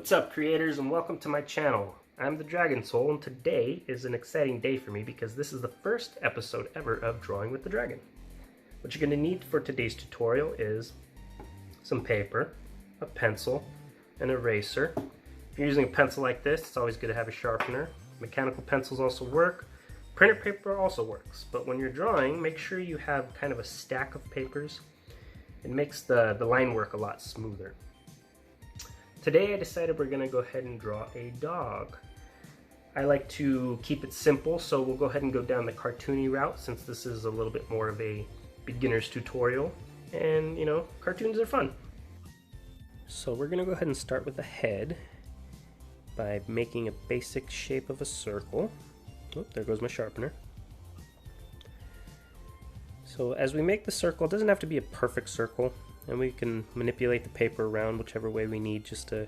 What's up, creators, and welcome to my channel. I'm TheDragonSoul, and today is an exciting day for me because this is the first episode ever of Drawing with the Dragon. What you're going to need for today's tutorial is some paper, a pencil, an eraser. If you're using a pencil like this, it's always good to have a sharpener. Mechanical pencils also work. Printer paper also works, but when you're drawing, make sure you have kind of a stack of papers. It makes the line work a lot smoother. Today I decided we're going to go ahead and draw a dog. I like to keep it simple, so we'll go ahead and go down the cartoony route since this is a little bit more of a beginner's tutorial. And, you know, cartoons are fun. So we're going to go ahead and start with the head by making a basic shape of a circle. Oh, there goes my sharpener. So as we make the circle, it doesn't have to be a perfect circle, and we can manipulate the paper around whichever way we need just to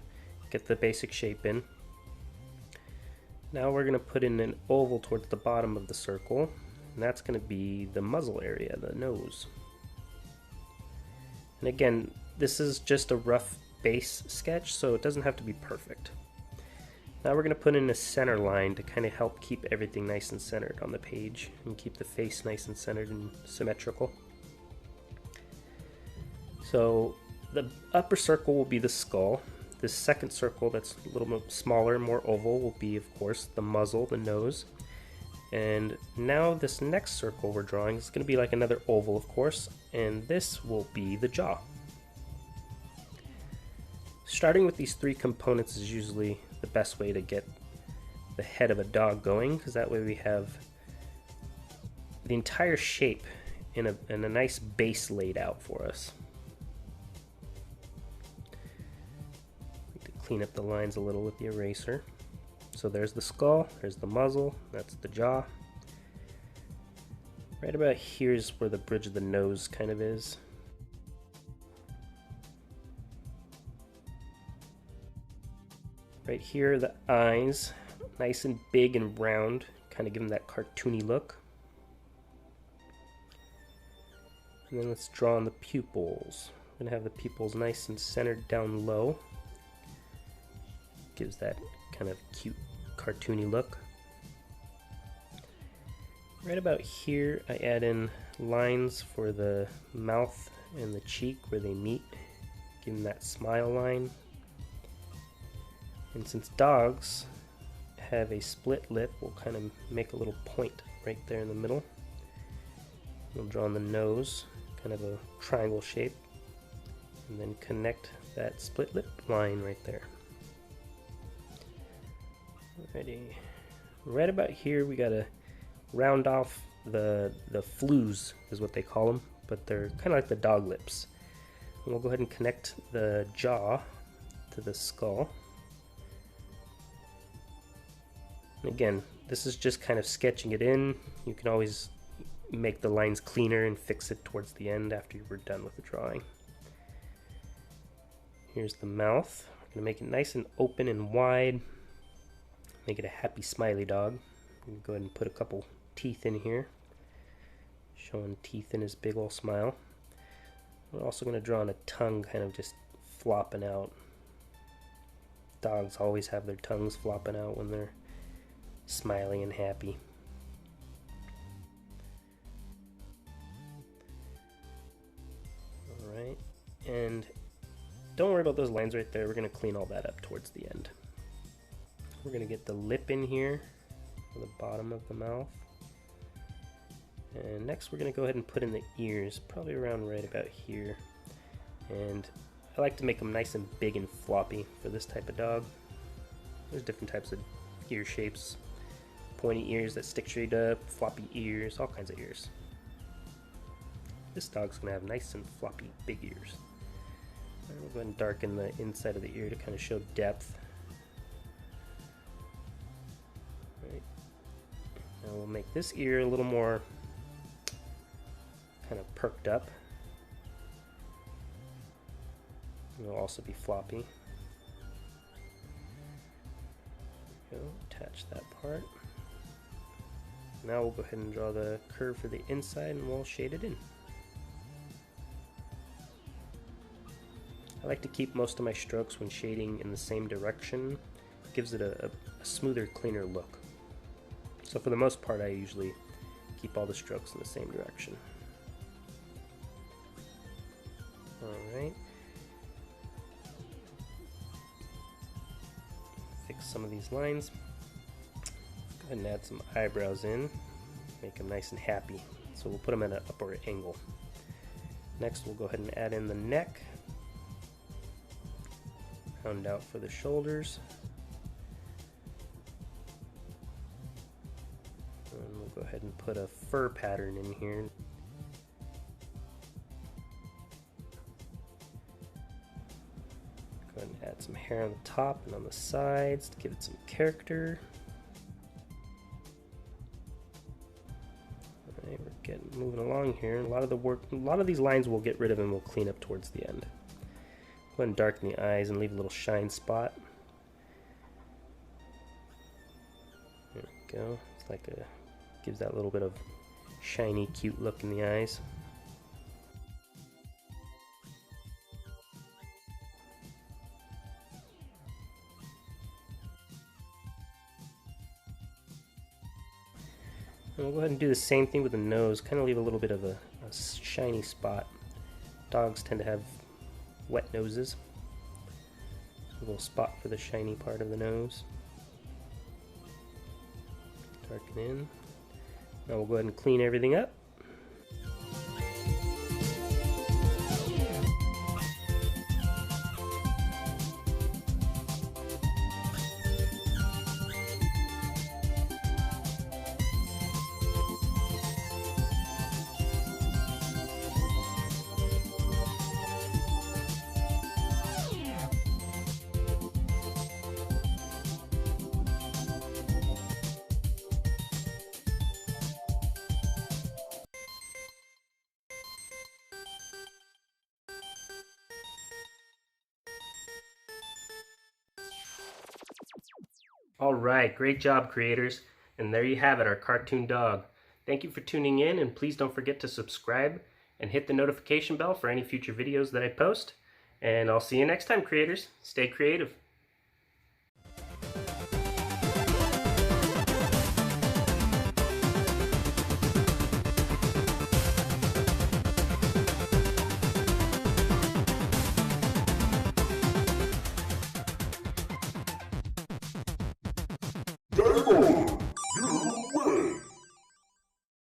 get the basic shape in. Now we're going to put in an oval towards the bottom of the circle, and that's going to be the muzzle area, the nose. And again, this is just a rough base sketch, so it doesn't have to be perfect. Now we're going to put in a center line to kind of help keep everything nice and centered on the page and keep the face nice and centered and symmetrical. So the upper circle will be the skull. This second circle that's a little bit smaller, more oval, will be, of course, the muzzle, the nose. And now this next circle we're drawing is going to be like another oval, of course, and this will be the jaw. Starting with these three components is usually the best way to get the head of a dog going, because that way we have the entire shape in a nice base laid out for us. Clean up the lines a little with the eraser. So there's the skull, there's the muzzle, that's the jaw. Right about here is where the bridge of the nose kind of is. Right here, the eyes, nice and big and round, kind of give them that cartoony look. And then let's draw on the pupils. We're going to have the pupils nice and centered down low. Gives that kind of cute cartoony look. Right about here I add in lines for the mouth and the cheek where they meet, give them that smile line. And since dogs have a split lip, we'll kind of make a little point right there in the middle. We'll draw on the nose, kind of a triangle shape, and then connect that split lip line right there. Alrighty. Right about here we gotta round off the flews is what they call them, but they're kind of like the dog lips. And we'll go ahead and connect the jaw to the skull. And again, this is just kind of sketching it in. You can always make the lines cleaner and fix it towards the end after you were done with the drawing. Here's the mouth. We're gonna make it nice and open and wide. Make it a happy smiley dog. I'm going to go ahead and put a couple teeth in here, showing teeth in his big old smile. We're also going to draw on a tongue kind of just flopping out. Dogs always have their tongues flopping out when they're smiling and happy. Alright, and don't worry about those lines right there. We're going to clean all that up towards the end. We're going to get the lip in here for the bottom of the mouth. And next we're going to go ahead and put in the ears, probably around right about here. And I like to make them nice and big and floppy for this type of dog. There's different types of ear shapes. Pointy ears that stick straight up, floppy ears, all kinds of ears. This dog's going to have nice and floppy big ears. We'll go ahead and darken the inside of the ear to kind of show depth. Now we'll make this ear a little more kind of perked up. It'll also be floppy. There we go, attach that part. Now we'll go ahead and draw the curve for the inside and we'll shade it in. I like to keep most of my strokes when shading in the same direction. It gives it a smoother, cleaner look. So for the most part, I usually keep all the strokes in the same direction. Alright. Fix some of these lines. Go ahead and add some eyebrows in. Make them nice and happy. So we'll put them at an upward angle. Next we'll go ahead and add in the neck. Round out for the shoulders. And we'll go ahead and put a fur pattern in here. Go ahead and add some hair on the top and on the sides to give it some character. Alright, we're moving along here. A lot of these lines we'll get rid of and we'll clean up towards the end. Go ahead and darken the eyes and leave a little shine spot. There we go. It's like gives that little bit of shiny, cute look in the eyes. And we'll go ahead and do the same thing with the nose. Kind of leave a little bit of a shiny spot. Dogs tend to have wet noses. A little spot for the shiny part of the nose. Darken in. Now we'll go ahead and clean everything up. Alright, great job creators, and there you have it, our cartoon dog. Thank you for tuning in, and please don't forget to subscribe and hit the notification bell for any future videos that I post. And I'll see you next time, creators. Stay creative. Dragon